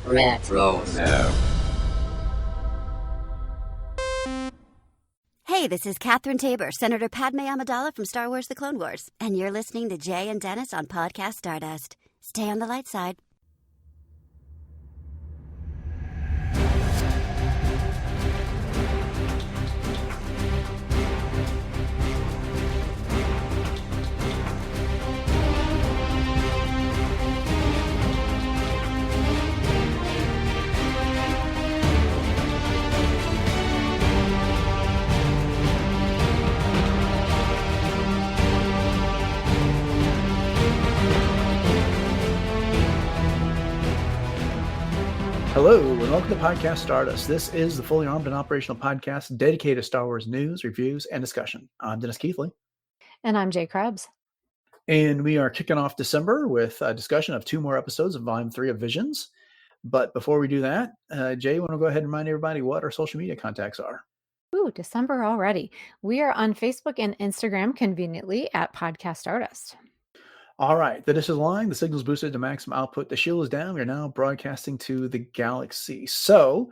Retro. Hey, this is Catherine Tabor, Senator Padme Amidala from Star Wars The Clone Wars, and you're listening to Jay and Dennis on Podcast Stardust. Stay on the light side. Hello, and welcome to Podcast Stardust. This is the fully armed and operational podcast dedicated to Star Wars news, reviews, and discussion. I'm Dennis Keithley. And I'm Jay Krebs. And we are kicking off December with a discussion of 2 more episodes of Volume 3 of Visions. But before we do that, Jay, you want to go ahead and remind everybody what our social media contacts are? Ooh, December already. We are on Facebook and Instagram conveniently at Podcast Stardust. All right, the dish is lying, the signal's boosted to maximum output, the shield is down. We're now broadcasting to the galaxy. So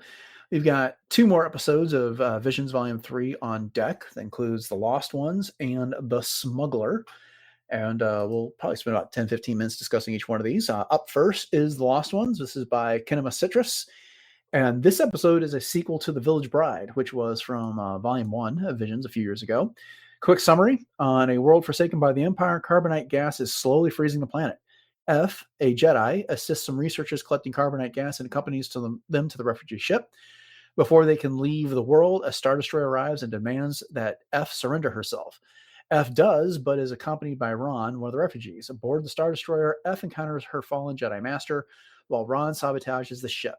we've got 2 more episodes of Visions Volume 3 on deck. That includes The Lost Ones and The Smuggler. And we'll probably spend about 10-15 minutes discussing each one of these. Up first is The Lost Ones. This is by Kinema Citrus. And this episode is a sequel to The Village Bride, which was from Volume 1 of Visions a few years ago. Quick summary: on a world forsaken by the Empire, carbonite gas is slowly freezing the planet. F, a Jedi, assists some researchers collecting carbonite gas and accompanies them to the refugee ship. Before they can leave the world, a Star Destroyer arrives and demands that F surrender herself. F does, but is accompanied by Ron, one of the refugees. Aboard the Star Destroyer, F encounters her fallen Jedi Master, while Ron sabotages the ship.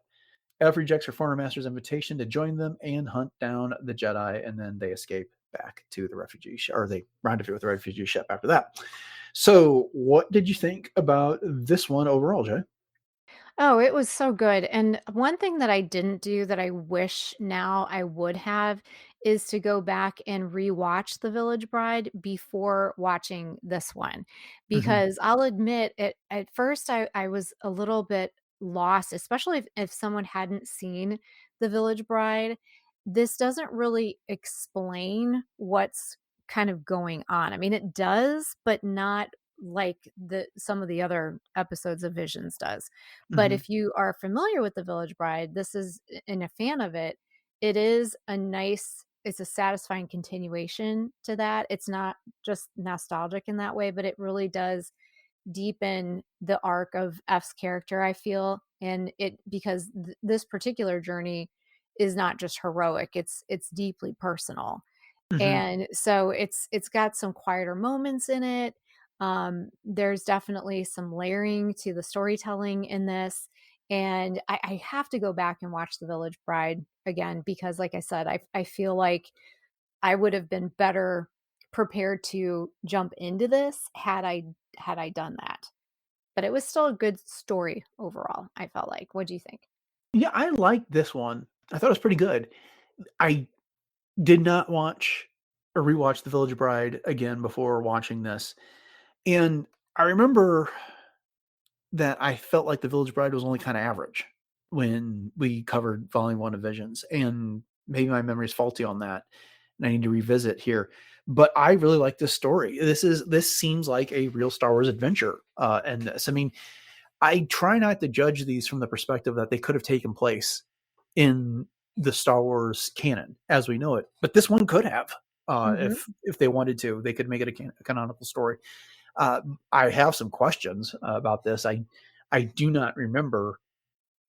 F rejects her former master's invitation to join them and hunt down the Jedi, and then they escape back to the refugee ship, or they rendezvous with the refugee ship after that. So what did you think about this one overall, Jay? Oh, it was so good. And one thing that I didn't do that I wish now I would have is to go back and rewatch The Village Bride before watching this one. Because I'll admit, at first I was a little bit lost, especially if someone hadn't seen The Village Bride. This doesn't really explain what's kind of going on. I mean, it does, but not like some of the other episodes of Visions does. But if you are familiar with The Village Bride, this is, and a fan of it, it's a satisfying continuation to that. It's not just nostalgic in that way, but it really does deepen the arc of F's character, I feel. And because this particular journey is not just heroic, it's deeply personal. And so it's got some quieter moments in it. There's definitely some layering to the storytelling in this. And I have to go back and watch The Village Bride again, because like I said, I feel like I would have been better prepared to jump into this had I done that. But it was still a good story overall, I felt like. What do you think? Yeah, I liked this one. I thought it was pretty good. I did not watch or rewatch The Village Bride again before watching this. And I remember that I felt like The Village Bride was only kind of average when we covered Volume 1 of Visions. And maybe my memory is faulty on that, and I need to revisit here. But I really like this story. This seems like a real Star Wars adventure. And this, I mean, I try not to judge these from the perspective that they could have taken place in the Star Wars canon as we know it, but this one could have, if they wanted to, they could make it a canonical story. I have some questions about this. I do not remember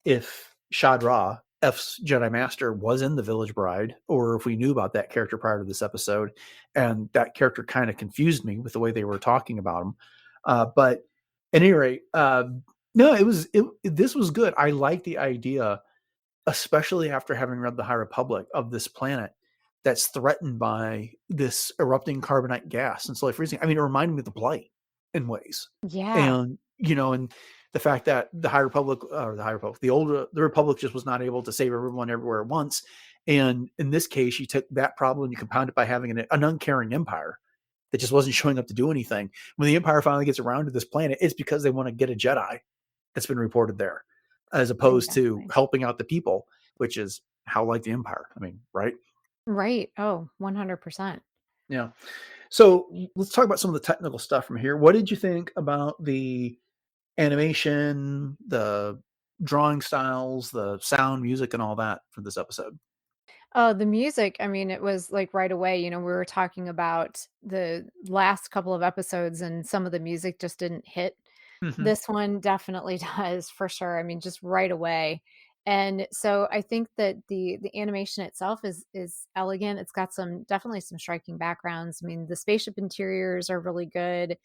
if Shad Ra, F's Jedi Master, was in The Village Bride, or if we knew about that character prior to this episode, and that character kind of confused me with the way they were talking about him. But at any rate, no, this was good. I like the idea, especially after having read The High Republic, of this planet that's threatened by this erupting carbonite gas and slowly freezing. I mean, it reminded me of the Blight in ways. Yeah. And, and the fact that the Republic just was not able to save everyone everywhere at once. And in this case, you took that problem and you compound it by having an uncaring empire that just wasn't showing up to do anything. When the Empire finally gets around to this planet, it's because they want to get a Jedi that's been reported there. as opposed to Exactly. helping out the people, which is how like the Empire. I mean, right? Right. Oh, 100%. Yeah. So let's talk about some of the technical stuff from here. What did you think about the animation, the drawing styles, the sound, music, and all that for this episode? The music, I mean, it was like right away, we were talking about the last couple of episodes and some of the music just didn't hit. Hmm. This one definitely does for sure. I mean, just right away. And so I think that the animation itself is elegant. It's got some definitely some striking backgrounds. I mean, the spaceship interiors are really good.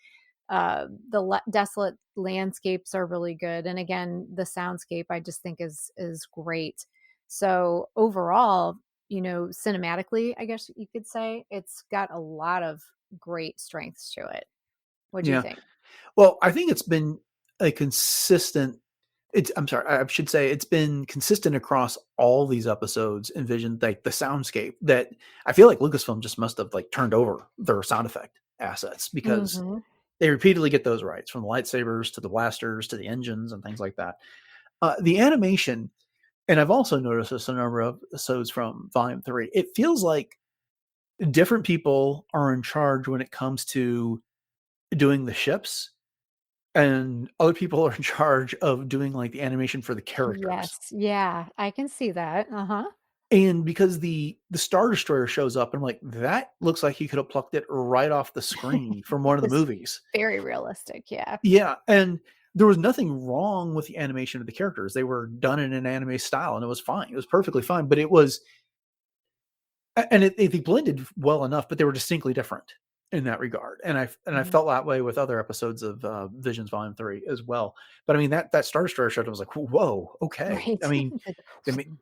Desolate landscapes are really good, and again, the soundscape I just think is great. So overall, cinematically, I guess you could say it's got a lot of great strengths to it. What do you Yeah. think? Well, I think it's been a consistent. I'm sorry. I should say it's been consistent across all these episodes. Envision like the soundscape that I feel like Lucasfilm just must have like turned over their sound effect assets because Hmm. they repeatedly get those rights from the lightsabers to the blasters to the engines and things like that. The animation, and I've also noticed this in a number of episodes from Volume 3, it feels like different people are in charge when it comes to doing the ships, and other people are in charge of doing like the animation for the characters. Yes, yeah, I can see that. Uh-huh. And because the Star Destroyer shows up, I'm like, that looks like he could have plucked it right off the screen from one It of the was movies. very realistic, yeah. Yeah, and there was nothing wrong with the animation of the characters. They were done in an anime style, and it was fine. It was perfectly fine, but it was and they blended well enough, but they were distinctly different in that regard. And I Mhm. felt that way with other episodes of Visions Volume 3 as well. But I mean that Star Destroyer show, I was like, whoa, okay. Right. I mean, Like, they made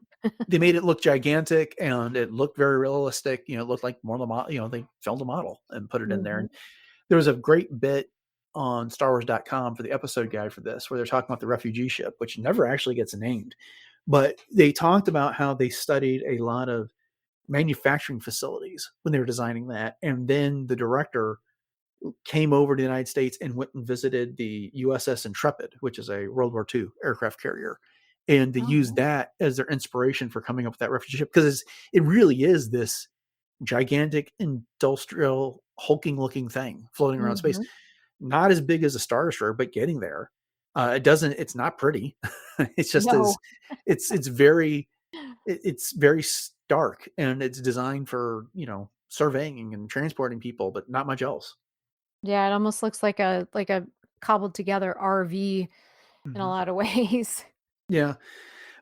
they made it look gigantic and it looked very realistic. It looked like more of the model. They filmed a model and put it in there. mhm. And there was a great bit on StarWars.com for the episode guide for this, where they're talking about the refugee ship, which never actually gets named. But they talked about how they studied a lot of manufacturing facilities when they were designing that. And then the director came over to the United States and went and visited the USS Intrepid, which is a World War II aircraft carrier. And they Oh, used nice. that as their inspiration for coming up with that refugee ship because it really is this gigantic industrial hulking looking thing floating around space. Mhm. Not as big as a Star Destroyer, but getting there. It's not pretty. It's just No. as it's very it's very stark and it's designed for surveying and transporting people, but not much else. Yeah, it almost looks like a cobbled together RV in a Hmm. lot of ways. Yeah,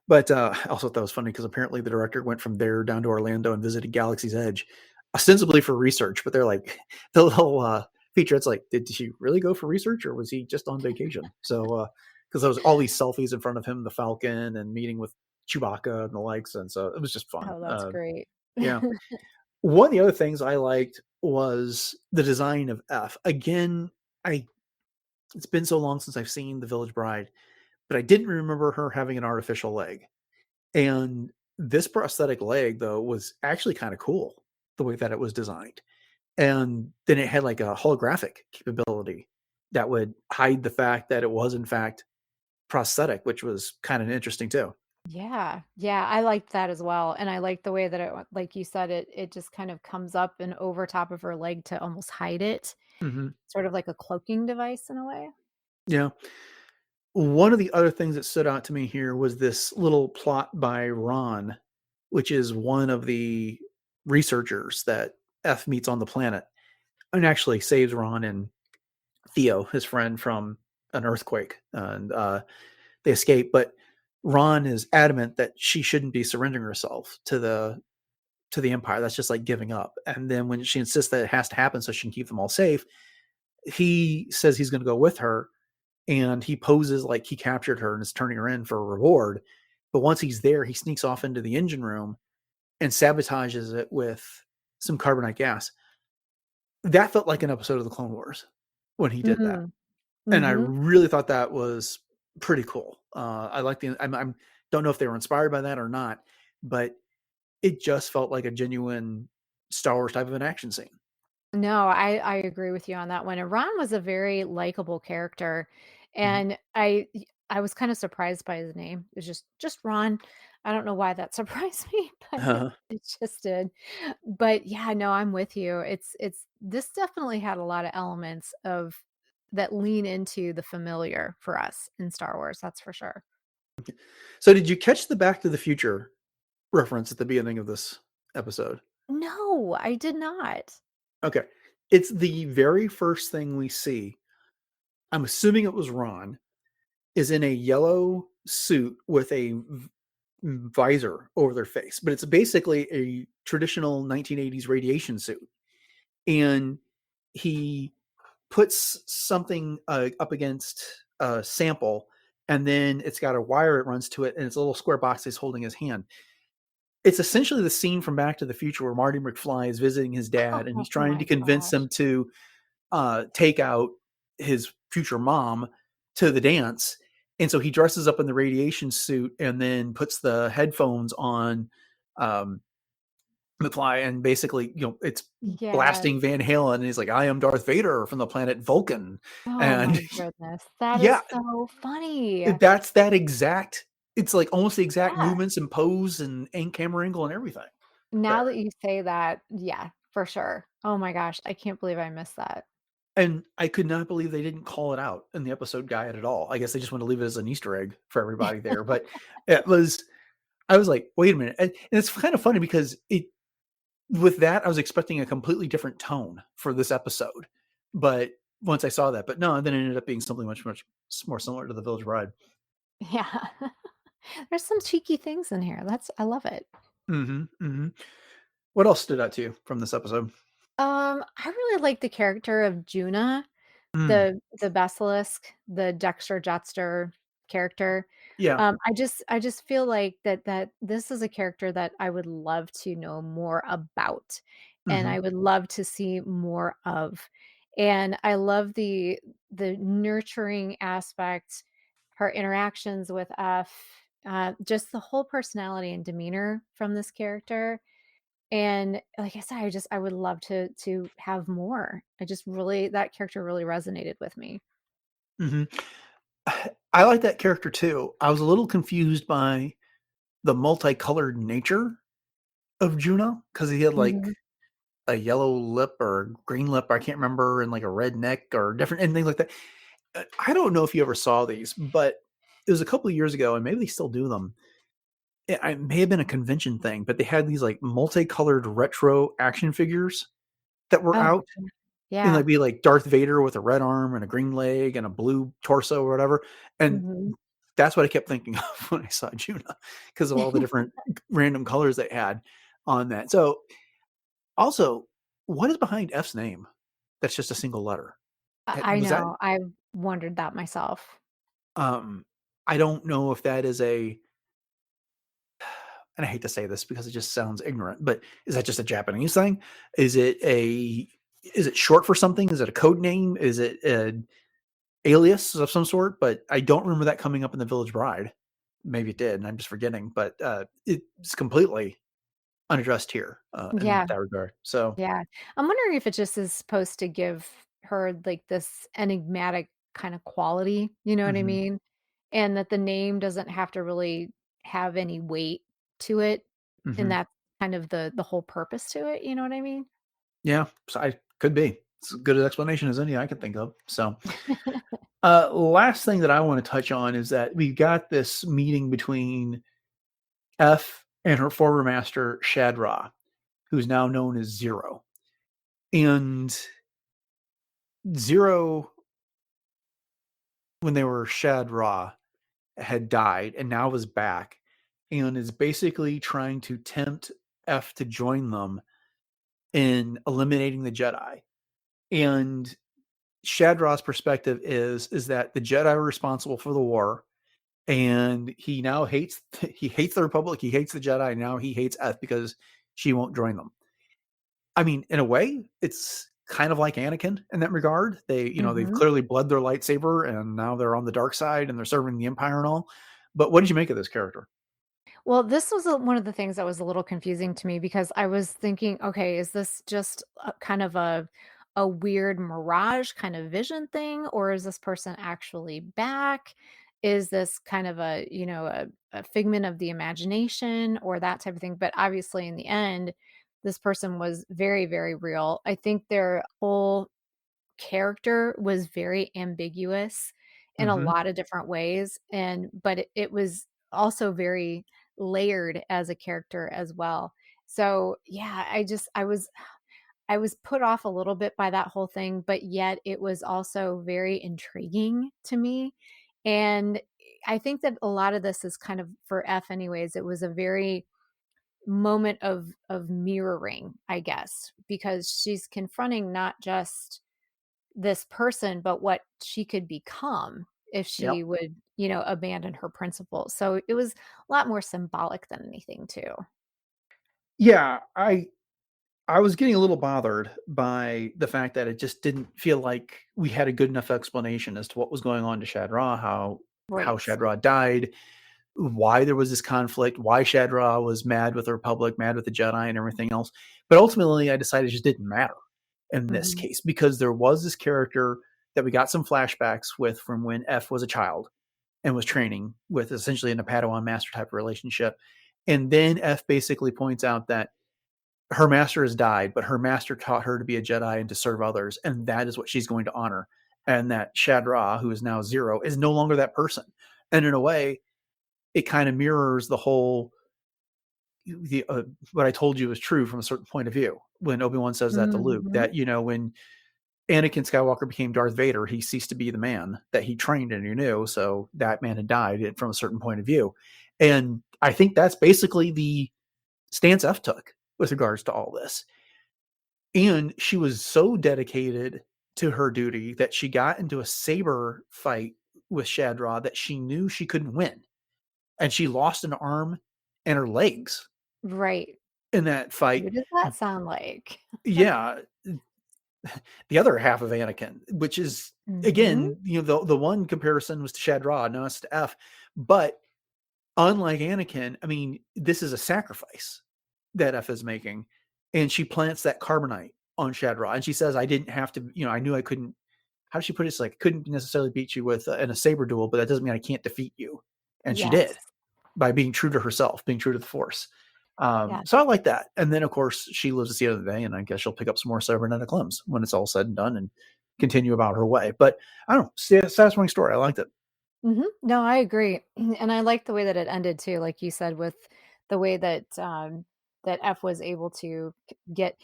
but I also thought that was funny because apparently the director went from there down to Orlando and visited Galaxy's Edge, ostensibly for research. But they're like the little feature. It's like, did he really go for research or was he just on vacation? So because there was all these selfies in front of him, the Falcon, and meeting with Chewbacca and the likes, and so it was just fun. Oh, that's great. Yeah. One of the other things I liked was the design of F. Again, I it's been so long since I've seen The Village Bride, but I didn't remember her having an artificial leg. And this prosthetic leg, though, was actually kind of cool the way that it was designed. And then it had like a holographic capability that would hide the fact that it was, in fact, prosthetic, which was kind of interesting too. Yeah, yeah, I liked that as well, and I like the way that like you said, it just kind of comes up and over top of her leg to almost hide it, Hmm. sort of like a cloaking device in a way. Yeah. One of the other things that stood out to me here was this little plot by Ron, which is one of the researchers that F meets on the planet and actually saves Ron and Theo, his friend, from an earthquake. And they escape. But Ron is adamant that she shouldn't be surrendering herself to the Empire. That's just like giving up. And then when she insists that it has to happen so she can keep them all safe, he says he's going to go with her and he poses like he captured her and is turning her in for a reward. But once he's there, he sneaks off into the engine room and sabotages it with some carbonite gas. That felt like an episode of the Clone Wars when he did that, Mhm. and I Mhm. really thought that was pretty cool. I like the. I'm don't know if they were inspired by that or not, but it just felt like a genuine Star Wars type of an action scene. No, I agree with you on that one, and Ron was a very likable character, Mhm. and I was kind of surprised by his name. It was just Ron. I don't know why that surprised me, but it just did. But yeah, no, I'm with you. It's this definitely had a lot of elements of that lean into the familiar for us in Star Wars, that's for sure. So did you catch the Back to the Future reference at the beginning of this episode? No, I did not. Okay. It's the very first thing we see. I'm assuming it was Ron, is in a yellow suit with a visor over their face, but it's basically a traditional 1980s radiation suit. And he puts something up against a sample, and then it's got a wire that runs to it, and it's a little square box he's holding his hand. It's essentially the scene from Back to the Future where Marty McFly is visiting his dad, and Oh he's trying to my convince gosh. him to take out his future mom to the dance. And so he dresses up in the radiation suit and then puts the headphones on um, McFly, and basically, it's Yes. blasting Van Halen. And he's like, I am Darth Vader from the planet Vulcan. Oh And my goodness. That is yeah, so funny. that's that exact, it's like almost the exact Yeah. movements and pose and camera angle and everything Now there. that you say that, yeah, for sure. Oh my gosh, I can't believe I missed that. And I could not believe they didn't call it out in the episode guide at all. I guess they just want to leave it as an Easter egg for everybody there. But it was, I was like, wait a minute. And it's kind of funny because with that, I was expecting a completely different tone for this episode. But once I saw that, but no, then it ended up being something much more similar to The Village Bride. Yeah. There's some cheeky things in here. I love it. Hmm. Hmm. What else stood out to you from this episode? I really like the character of Juna, Mm, the basilisk, the Dexter Jetster character. yeah. I just feel like that this is a character that I would love to know more about, and Hmm. I would love to see more of. And I love the nurturing aspect, her interactions with F, just the whole personality and demeanor from this character. And like I said, I would love to have more. I just really that character really resonated with me. Hmm. I like that character too. I was a little confused by the multicolored nature of Juno because he had like Mhm. a yellow lip or green lip, I can't remember, and like a red neck or different and things like that. I don't know if you ever saw these, but it was a couple of years ago, and maybe they still do them. It may have been a convention thing, but they had these like multicolored retro action figures that were Oh, out, and yeah. they'd be like Darth Vader with a red arm and a green leg and a blue torso or whatever. And Mhm. that's what I kept thinking of when I saw Juna because of all the different random colors they had on that. So also, what is behind F's name? That's just a single letter. I Was that know. I've wondered that myself. um I don't know if that is a, and I hate to say this because it just sounds ignorant, but is that just a Japanese thing? Is it a, is it short for something? Is it a code name? Is it an alias of some sort? But I don't remember that coming up in The Village Bride. Maybe it did, and I'm just forgetting. But it's completely unaddressed here in Yeah, that regard. So, yeah. I'm wondering if it just is supposed to give her, like, this enigmatic kinda quality, you know what I mhm, mean? And that the name doesn't have to really have any weight to it, and mhm. that's kind of the whole purpose to it, you know what I mean? Yeah, so I could be. It's as good an explanation as any I can think of. So, last thing that I want to touch on is that we got this meeting between F and her former master, Shadra, who's now known as Zero. And Zero, when they were Shadra, had died and now was back and is basically trying to tempt F to join them in eliminating the Jedi. And Shadra's perspective is that the Jedi are responsible for the war, and he now hates he hates the Republic, he hates the Jedi, and now he hates F because she won't join them. I mean, in a way, it's kind of like Anakin in that regard. They've Mhm. clearly bled their lightsaber, and now they're on the dark side, and they're serving the Empire and all. But what did you make of this character? Well, this was one of the things that was a little confusing to me because I was thinking, okay, is this just kind of a weird mirage kind of vision thing, or is this person actually back? is this kind of a, a figment of the imagination or that type of thing? But obviously, in the end, this person was very, very real. I think their whole character was very ambiguous in a Mhm. lot of different ways, but it was also very layered as a character as well. So, yeah, I was put off a little bit by that whole thing, but yet it was also very intriguing to me. And I think that a lot of this is kind of for F anyways. It was a very moment of mirroring, I guess, because she's confronting not just this person, but what she could become if Yep. she would, abandon her principles. So it was a lot more symbolic than anything too. Yeah, I was getting a little bothered by the fact that it just didn't feel like we had a good enough explanation as to what was going on to Shadra, how Right. Shadra died, why there was this conflict, why Shadra was mad with the Republic, mad with the Jedi, and everything else. But ultimately, I decided it just didn't matter in this Mhm. case because there was this character that we got some flashbacks with from when F was a child and was training with essentially in a Padawan master type of relationship. And then F basically points out that her master has died, but her master taught her to be a Jedi and to serve others, and that is what she's going to honor. And that Shadra, who is now Zero, is no longer that person. And in a way, it kind of mirrors the whole the what I told you is true from a certain point of view. When Obi-Wan says that to Luke, Mhm. that when Anakin Skywalker became Darth Vader, he ceased to be the man that he trained and he knew. So that man had died from a certain point of view. And I think that's basically the stance F took with regards to all this. And she was so dedicated to her duty that she got into a saber fight with Shadra that she knew she couldn't win. And she lost an arm and her legs Right. in that fight. Who does that sound like? Yeah, the other half of Anakin, which is Mhm. again, the one comparison was to Shadra, now it's to F. But unlike Anakin, I mean, this is a sacrifice that F is making, and she plants that carbonite on Shadra, and she says, "I didn't have to, I knew I couldn't." How does she put it? It's like couldn't necessarily beat you with in a saber duel, but that doesn't mean I can't defeat you, and she Yes. did by being true to herself, being true to the Force. Yeah. So I like that. And then, of course, she lives to see the end of the day, and I guess she'll pick up some more cybernetic limbs when it's all said and done and continue about her way. But I don't know, satisfying story. I liked it. No, I agree. And I like the way that it ended too, like you said, with the way that F was able to get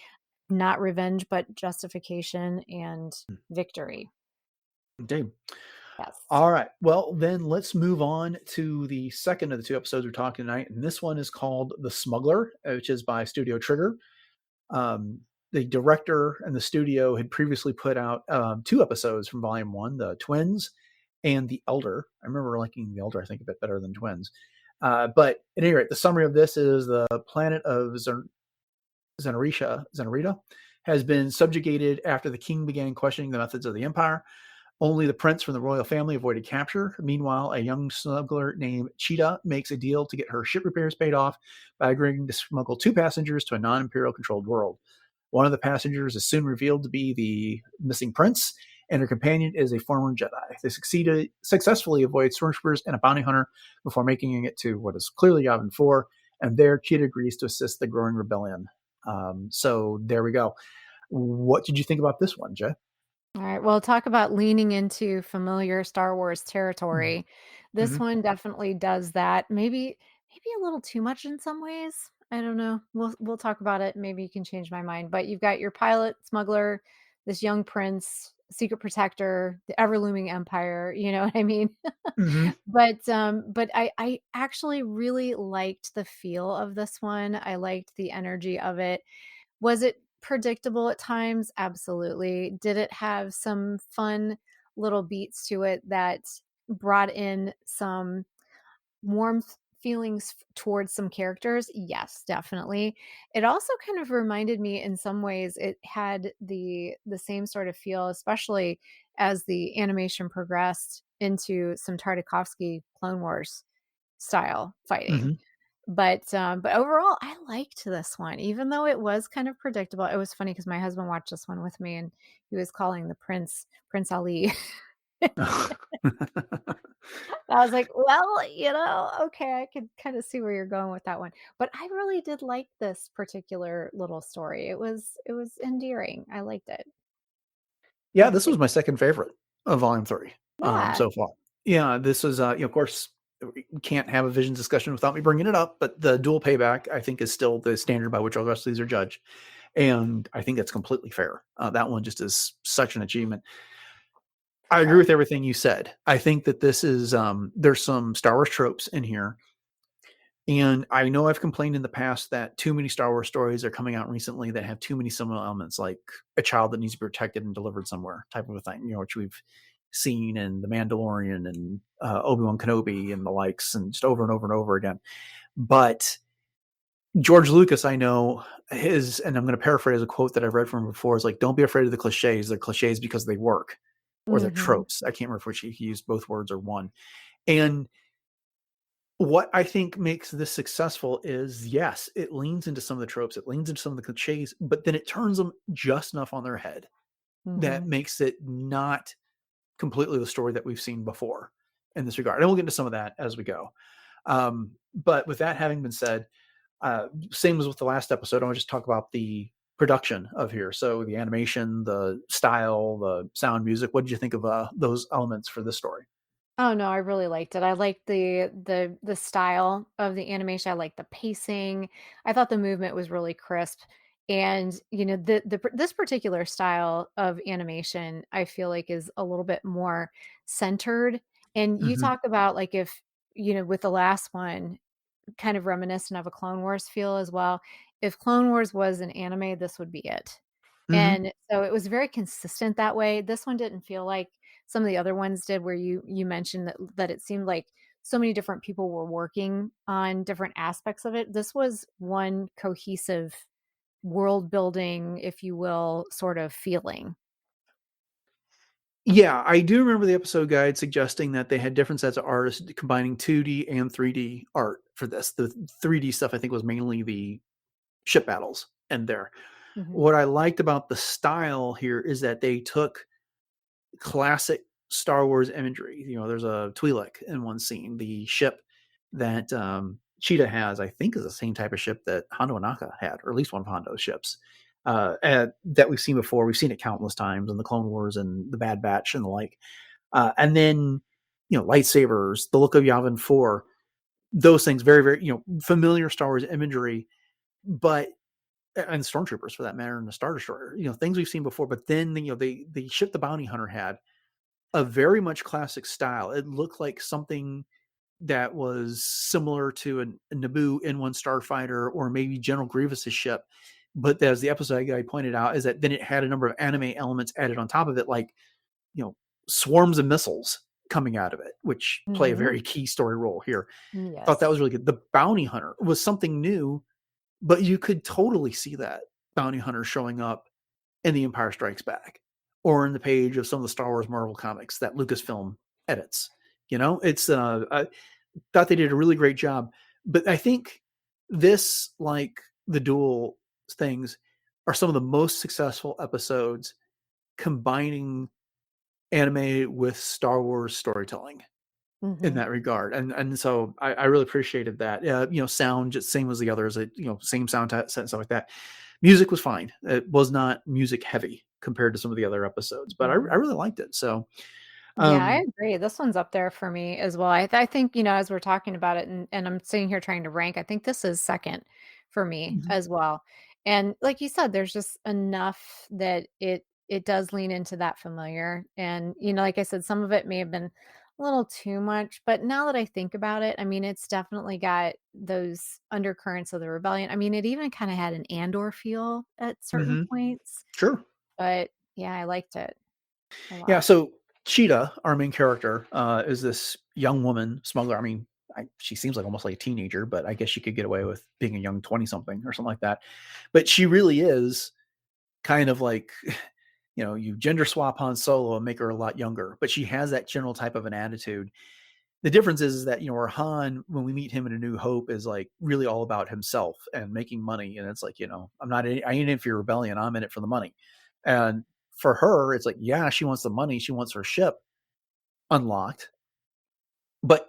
not revenge, but justification and victory. Indeed. Yes. All right. Well, then let's move on to the second of the two episodes we're talking tonight. And this one is called The Smuggler, which is by Studio Trigger. Um, the director and the studio had previously put out two episodes from Volume 1, The Twins and The Elder. I remember liking The Elder, I think, a bit better than Twins. But at any rate, the summary of this is the planet of Zenarita has been subjugated after the king began questioning the methods of the Empire. Only the prince from the royal family avoided capture. Meanwhile, a young smuggler named Cheetah makes a deal to get her ship repairs paid off by agreeing to smuggle two passengers to a non-imperial controlled world. One of the passengers is soon revealed to be the missing prince, and her companion is a former Jedi. They successfully avoid stormtroopers and a bounty hunter before making it to what is clearly Yavin 4, and there Cheetah agrees to assist the growing rebellion. So there we go. What did you think about this one, Jay? All right. Well, talk about leaning into familiar Star Wars Mm-hmm. territory. This one definitely does that. Maybe a little too much in some ways. I don't know. We'll talk about it. Maybe you can change my mind. But you've got your pilot, smuggler, this young prince, secret protector, the ever looming empire. You know what I mean? Mm-hmm. But I actually really liked the feel of this one. I liked the energy of it. Was it predictable at times? Absolutely. Did it have some fun little beats to it that brought in some warmth feelings towards some characters? Yes, definitely. It also kind of reminded me in some ways it had the same sort of feel, especially as the animation progressed into some Tartakovsky Clone Wars style fighting. Mm-hmm. But overall, I liked this one, even though it was kind of predictable. It was funny because my husband watched this one with me, and he was calling the prince Prince Ali. I was like, well, okay, I could kind of see where you're going with that one. But I really did like this particular little story. It was endearing. I liked it. Yeah, What this about was my second favorite of volume 3, Yeah. so far. Yeah, this is, of course, we can't have a Visions discussion without me bringing it up, but the dual payback, I think, is still the standard by which all the rest of these are judged, and I think it's completely fair. That one just is such an achievement. I agree Sure. with everything you said. I think that this is, there's some Star Wars tropes in here, and I know I've complained in the past that too many Star Wars stories are coming out recently that have too many similar elements, like a child that needs to be protected and delivered somewhere type of a thing, which we've seen in The Mandalorian and Obi-Wan Kenobi and the likes, and just over and over and over again. But George Lucas, I know, and I'm going to paraphrase a quote that I've read from him before, is like, don't be afraid of the cliches. They're cliches because they work, or they're Mhm. tropes. I can't remember which he used, both words or one. And what I think makes this successful is, yes, it leans into some of the tropes, it leans into some of the cliches, but then it turns them just enough on their head that Mhm. makes it not completely the story that we've seen before in this regard. And we'll get into some of that as we go. But with that having been said, same as with the last episode, I want to just talk about the production of here. So the animation, the style, the sound, music. What did you think of those elements for this story? Oh, no, I really liked it. I liked the style of the animation. I liked the pacing. I thought the movement was really crisp. And, this particular style of animation, I feel like is a little bit more centered. And you Hmm. talk about like if, with the last one, kind of reminiscent of a Clone Wars feel as well. If Clone Wars was an anime, this would be it. Hmm. And so it was very consistent that way. This one didn't feel like some of the other ones did where you mentioned that it seemed like so many different people were working on different aspects of it. This was one cohesive world building, if you will, sort of feeling. Yeah, I do remember the episode guide suggesting that they had different sets of artists combining 2D and 3D art for this. The 3D stuff, I think, was mainly the ship battles and there. Mhm. What I liked about the style here is that they took classic Star Wars imagery. There's a Twi'lek in one scene. The ship that Cheetah has, I think, is the same type of ship that Hondo Anaka had, or at least one of Hondo's ships. That we've seen before. We've seen it countless times in the Clone Wars and the Bad Batch and the like. And then, lightsabers, the look of Yavin 4, those things, very, very, familiar Star Wars imagery, but and stormtroopers for that matter, and the Star Destroyer, things we've seen before. But then, the ship the bounty hunter had a very much classic style. It looked like something that was similar to a Naboo N1 starfighter, or maybe General Grievous's ship. But as the episode guy pointed out, is that then it had a number of anime elements added on top of it, like, you know, swarms of missiles coming out of it, which play a Mhm. very key story role here. Thought that Yes. was really good. The bounty hunter was something new, but you could totally see that bounty hunter showing up in The Empire Strikes Back, or in the page of some of the Star Wars Marvel comics that Lucasfilm edits. It's I thought they did a really great job, but I think this, like the dual things, are some of the most successful episodes combining anime with Star Wars storytelling in Mhm. that regard. And so I really appreciated that. Sound just same as the others. Same sound set and stuff like that. Music was fine. It was not music heavy compared to some of the other episodes, but I Mhm. really liked it. So, Yeah, I um, agree. This one's up there for me as well. I think, as we're talking about it and I'm sitting here trying to rank, I think this is second for me mhm, as well. And like you said, there's just enough that it does lean into that familiar. And, like I said, some of it may have been a little too much, but now that I think about it, I mean, it's definitely got those undercurrents of the rebellion. I mean, it even kind of had an Andor feel at certain mhm, points, sure. but yeah, I liked it a Yeah. lot. So Cheetah, our main character, is this young woman smuggler. I mean, she seems like almost like a teenager, but I guess she could get away with being a young 20 something or something like that. But she really is kind of like, you gender swap Han Solo and make her a lot younger, but she has that general type of an attitude. The difference is that, where Han, when we meet him in A New Hope, is like really all about himself and making money. And it's like, I ain't in it for your rebellion. I'm in it for the money. And for her, it's like, yeah, she wants the money. She wants her ship, unlocked, but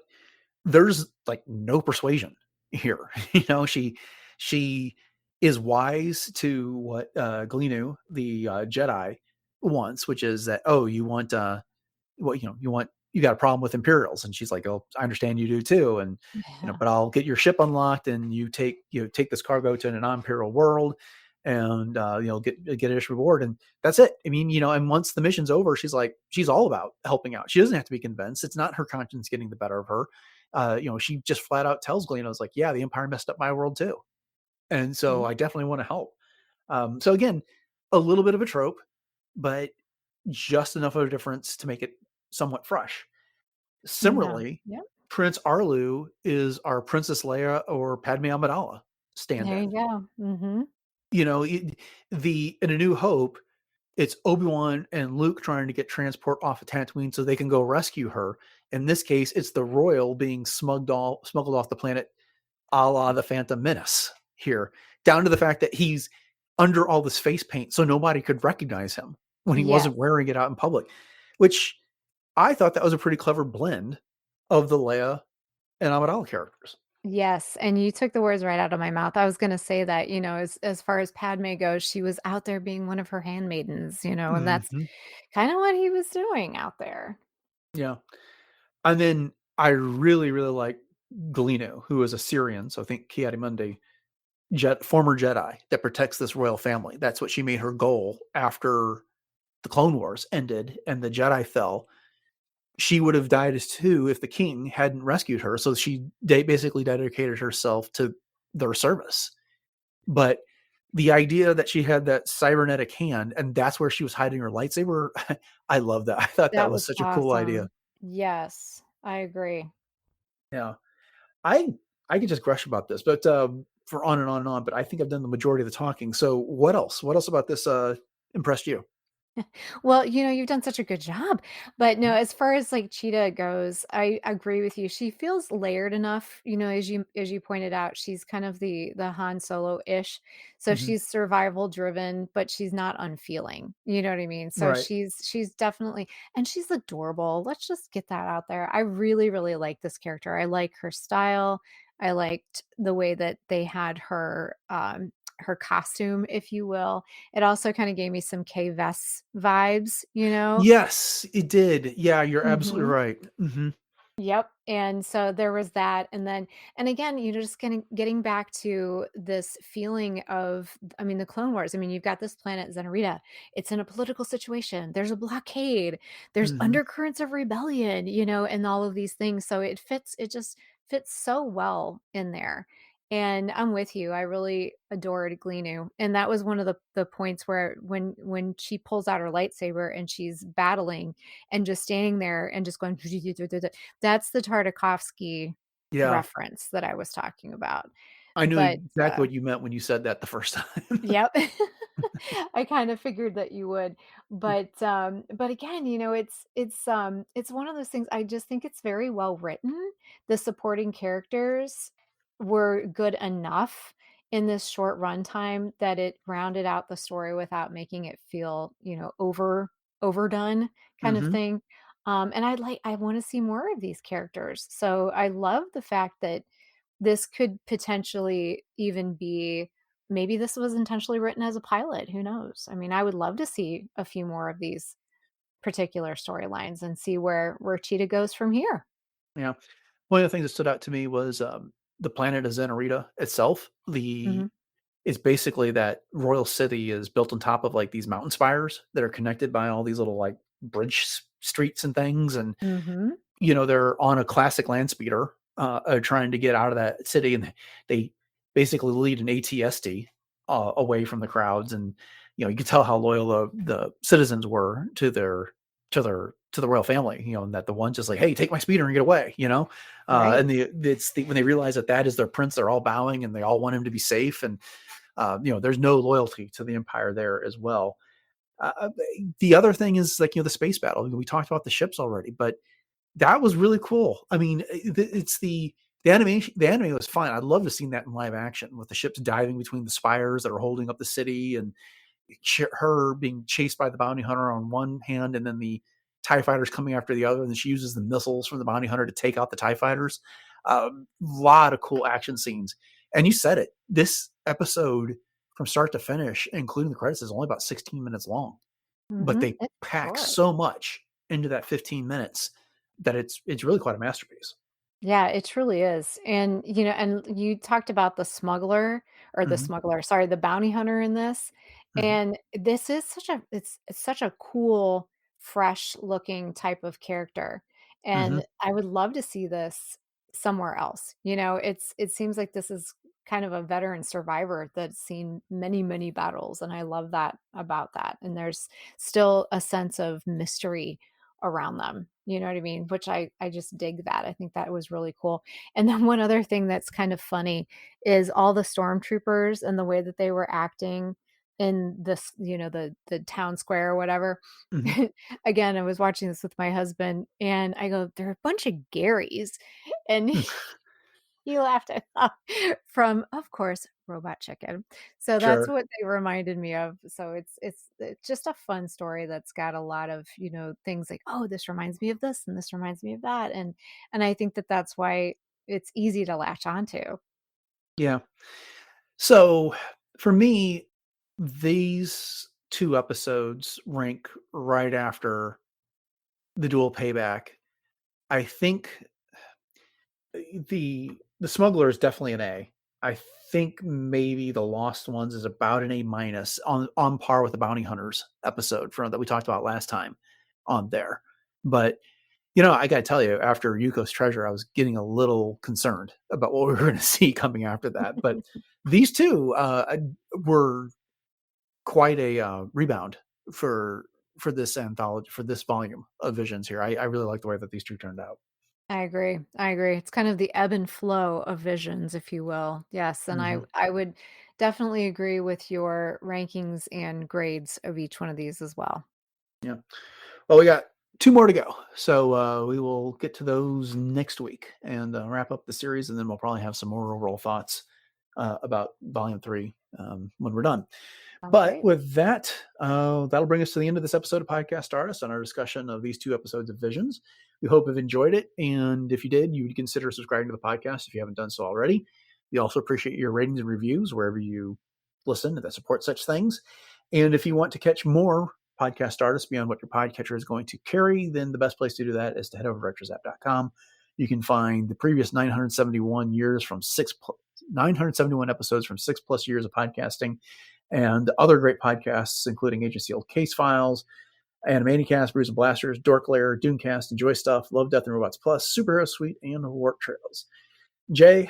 there's like no persuasion here. She is wise to what Galinu, the Jedi, wants, which is that, oh, you want you got a problem with Imperials, and she's like, oh, I understand you do too, and Yeah. but I'll get your ship unlocked, and you take this cargo to an non-Imperial world, and get a reward, and that's it. I mean, and once the mission's over, she's all about helping out. She doesn't have to be convinced. It's not her conscience getting the better of her. She just flat out tells Galeno, like, yeah, the Empire messed up my world too, and so Yeah. I definitely want to help. So again, a little bit of a trope, but just enough of a difference to make it somewhat fresh. Yeah. Similarly, Yep. Prince Arlu is our Princess Leia or Padme Amidala There you stand-in. go. Mm-hmm. You know, in A New Hope, it's Obi-Wan and Luke trying to get transport off of Tatooine so they can go rescue her. In this case, it's the royal being smuggled off the planet, a la the Phantom Menace here, down to the fact that he's under all this face paint so nobody could recognize him when he Yes. wasn't wearing it out in public, which I thought that was a pretty clever blend of the Leia and Amidala characters. Yes, and you took the words right out of my mouth. I was gonna say that, as far as Padme goes, she was out there being one of her handmaidens, and that's Mhm. kinda what he was doing out there. Yeah. And then I really, really like Galeno, who is a Syrian, so I think Ki-Adi-Mundi, former Jedi that protects this royal family. That's what she made her goal after the Clone Wars ended and the Jedi fell. She would have died as too if the king hadn't rescued her. So she basically dedicated herself to their service. But the idea that she had that cybernetic hand and that's where she was hiding her lightsaber, I love that. I thought that That was was such a cool idea. awesome. Yes, I agree. Yeah. I I could just gush about this, but for on and on and on. But I think I've done the majority of the talking. So what else? What else about this impressed you? Well, you've done such a good job. But no, as far as like Cheetah goes, I agree with you. She feels layered enough, as you pointed out, she's kind of the Han Solo-ish. So Hmm. she's survival driven, but she's not unfeeling. You know what I mean? So Right. she's definitely, and she's adorable. Let's just get that out there. I really, really like this character. I like her style. I liked the way that they had her costume, if you will. It also kinda gave me some Kay Vess vibes. Yes, it did. Yeah, you're absolutely Mhm. right. Hmm. Yep, and so there was that, and again, just getting back to this feeling of, I mean, the Clone Wars. I mean, you've got this planet Zenarita. It's in a political situation. There's a blockade. There's Hmm. undercurrents of rebellion, and all of these things. So it just fits so well in there. And I'm with you. I really adored Gleenu. And that was one of the points where when she pulls out her lightsaber and she's battling and just standing there and just going that's the Tartakovsky Yeah, reference that I was talking about. I knew But, exactly what you meant when you said that the first time. yep. I kind of figured that you would. But again, it's one of those things. I just think it's very well written. The supporting characters were good enough in this short runtime that it rounded out the story without making it feel, overdone kind of Hmm. thing. And I want to see more of these characters. So I love the fact that this could potentially even be, maybe this was intentionally written as a pilot, who knows? I mean, I would love to see a few more of these particular storylines and see where Cheetah goes from here. Yeah. One of the things that stood out to me was the planet of Zenarita itself. Mhm. It's basically that royal city is built on top of like these mountain spires that are connected by all these little like bridge streets and things. And Mhm. they're on a classic land speeder, trying to get out of that city, and they basically lead an ATSD away from the crowds, and you can tell how loyal the citizens were to the royal family, and that the one just like, hey, take my speeder and get away, Right. and when they realize that that is their prince, they're all bowing and they all want him to be safe, and there's no loyalty to the empire there as well. Uh, the other thing is like the space battle. We talked about the ships already, but that was really cool. I mean, it's the animation. The anime was fine. I'd love to have seen that in live action with the ships diving between the spires that are holding up the city, and her being chased by the bounty hunter on one hand, and then the TIE fighters coming after the other, and then she uses the missiles from the bounty hunter to take out the TIE fighters. A lot of cool action scenes. And you said it. This episode, from start to finish, including the credits, is only about 16 minutes long. But they It's pack short. so much into that 15 minutes that it's really quite a masterpiece. Yeah, it truly is. And, and you talked about the Mhm. sorry, the bounty hunter in this. Mhm. And this is it's such a cool, fresh looking type of character. Mhm. And I would love to see this somewhere else. It seems like this is kind of a veteran survivor that's seen many, many battles. And I love that about that. And there's still a sense of mystery around them. You know what I mean? Which I just dig that. I think that was really cool. And then one other thing that's kind of funny is all the stormtroopers and the way that they were acting in this, the town square or whatever. Mhm. Again, I was watching this with my husband and I go, they're a bunch of Garys. And he laughed at from, of course, Robot Chicken. So that's Sure. what they reminded me of. So it's just a fun story that's got a lot of, things like, oh, this reminds me of this and this reminds me of that. And I think that that's why it's easy to latch onto. Yeah. So for me, these two episodes rank right after the dual payback. I think the Smuggler is definitely an A. I think maybe the Lost Ones is about an A minus, on par with the Bounty Hunters episode from that we talked about last time on there. But I got to tell you, after Yuko's Treasure, I was getting a little concerned about what we were going to see coming after that. But these two were quite a rebound for this anthology, for this volume of Visions here. I really like the way that these two turned out. I agree. I agree. It's kind of the ebb and flow of visions, if you will. Yes, and I Hmm. I would definitely agree with your rankings and grades of each one of these as well. Yeah. Well, we got two more to go, so we will get to those next week and wrap up the series, and then we'll probably have some more overall thoughts about Volume 3 when we're done. Sounds But great. with that, that'll bring us to the end of this episode of Podcast Stardust on our discussion of these two episodes of Visions. We hope you've enjoyed it, and if you did, you would consider subscribing to the podcast if you haven't done so already. We also appreciate your ratings and reviews wherever you listen that support such things. And if you want to catch more Podcast Stardust beyond what your podcatcher is going to carry, then the best place to do that is to head over to retrozap.com. You can find the previous 971 episodes from 6+ years of podcasting, and other great podcasts, including Agency Old Case Files, Animaniacast, Brews and Blasters, Dork Lair, Doomcast, Enjoy Stuff, Love, Death, and Robots Plus, Superhero Suite, and Work Trails. Jay,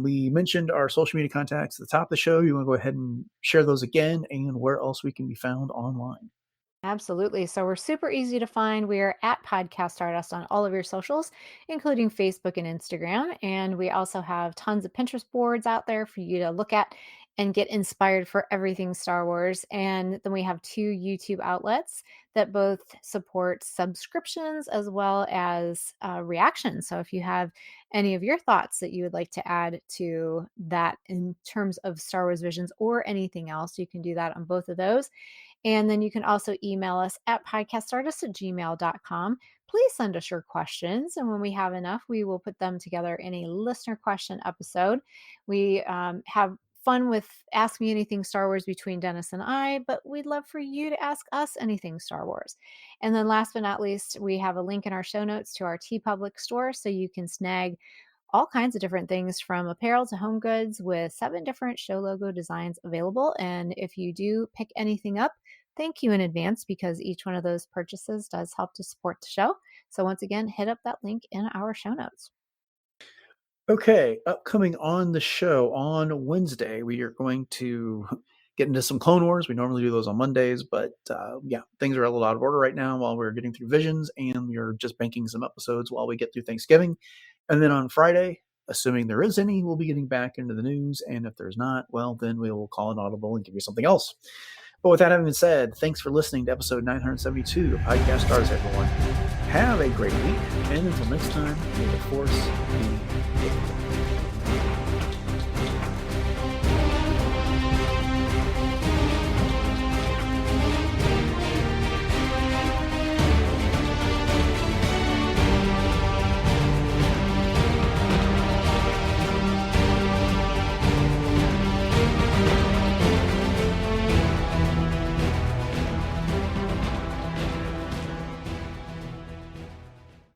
we mentioned our social media contacts at the top of the show. You want to go ahead and share those again, and where else we can be found online? Absolutely. So we're super easy to find. We are at Podcast Stardust on all of your socials, including Facebook and Instagram. And we also have tons of Pinterest boards out there for you to look at and get inspired for everything Star Wars. And then we have two YouTube outlets that both support subscriptions as well as reactions. So if you have any of your thoughts that you would like to add to that in terms of Star Wars Visions or anything else, you can do that on both of those. And then you can also email us at podcaststardust@gmail.com. Please send us your questions. And when we have enough, we will put them together in a listener question episode. We have fun with Ask Me Anything Star Wars between Dennis and I, but we'd love for you to ask us anything Star Wars. And then last but not least, we have a link in our show notes to our TeePublic store so you can snag all kinds of different things from apparel to home goods with 7 different show logo designs available. And if you do pick anything up, thank you in advance because each one of those purchases does help to support the show. So once again, hit up that link in our show notes. Okay, upcoming on the show on Wednesday, we are going to get into some Clone Wars. We normally do those on Mondays, but yeah, things are a little out of order right now while we're getting through Visions, and we're just banking some episodes while we get through Thanksgiving. And then on Friday, assuming there is any, we'll be getting back into the news. And if there's not, well, then we will call an audible and give you something else. But with that having been said, thanks for listening to episode 972 of Podcast Stars, everyone. Have a great week, and until next time, may the Force be with you.